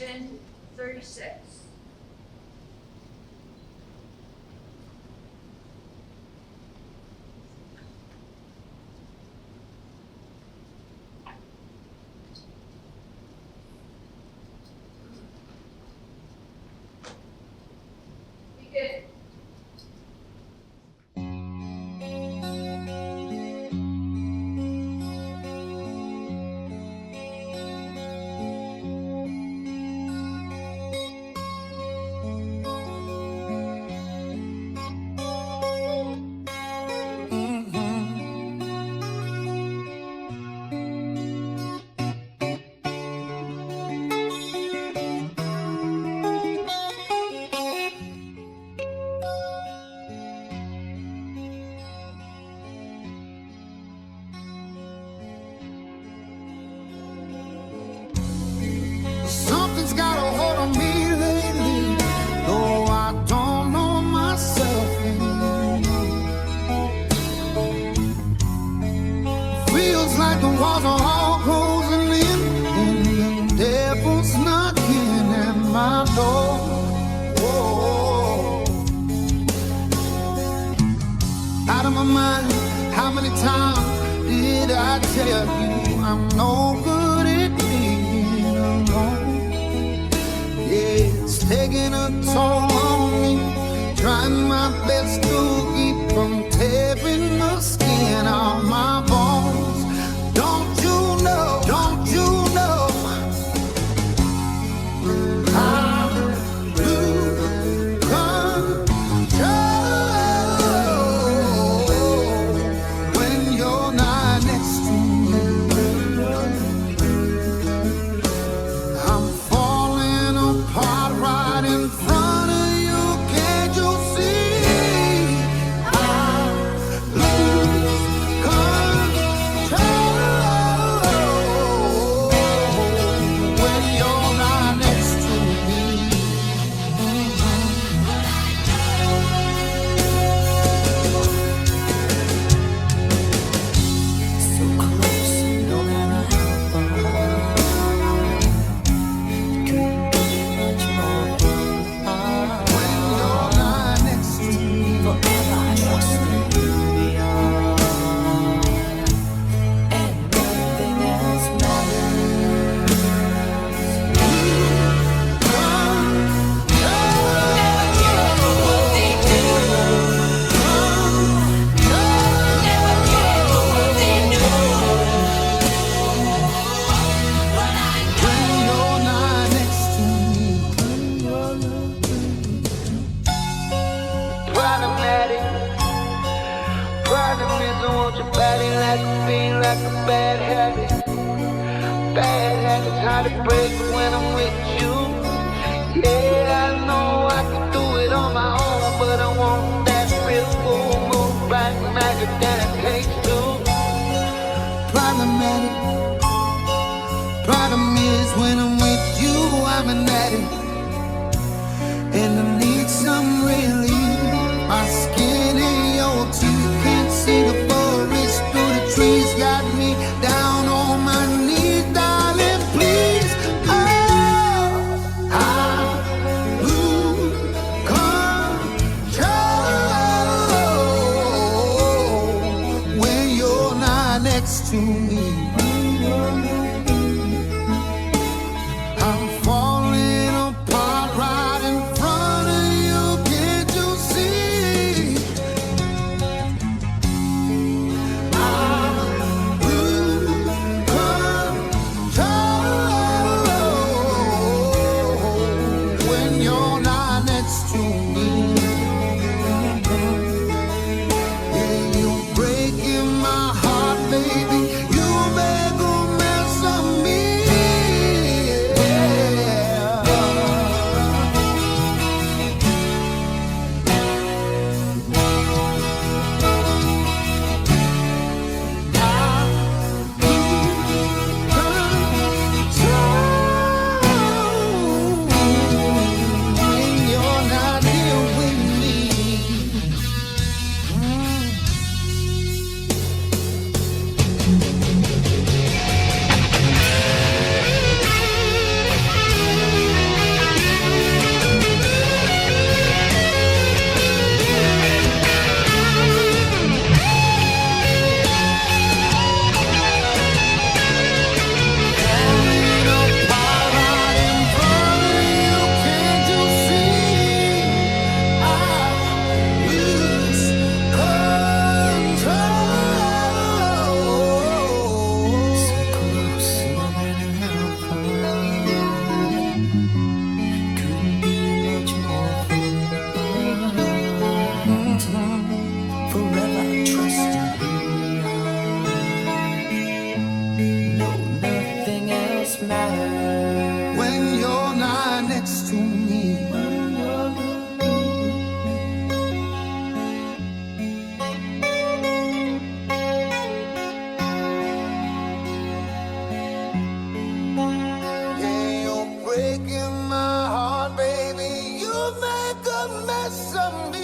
Chen 36. Begin. Something's got a hold on me lately, though I don't know myself anymore. Feels like the walls are all closing in, and the devil's knocking at my door. Whoa. Out of my mind, how many times did I tell you I'm no good at being alone? It's taking a toll on me, trying my best to keep from tearing the skin off my bones. Don't you know, don't you know, I lose control when you're not next to me. I'm falling apart right in front of you. Can't you see? I lose control when you're not next to me. So close, no matter how far. Couldn't be much more apart. When you're not next to me. Forever I trust in who we are, and nothing else matters. When you're not next to me. Problematic. Problem is I want your body like a fiend, like a bad habit. Bad habits hard to break when I'm with you. Yeah, I know I can do it on my own, but I want that real full move, right magic that it takes to. Problematic. Problem is when I'm with you, I'm an addict, and I need some relief. My skin and your teeth can't see the forest through the trees. Got me down on my knees, darling, please. Oh, I lose control when you're not next to me. I'm falling apart right in front of you. Can't you see? I lose control when you're not next to me. Yeah, you're breaking my heart, baby. You love me.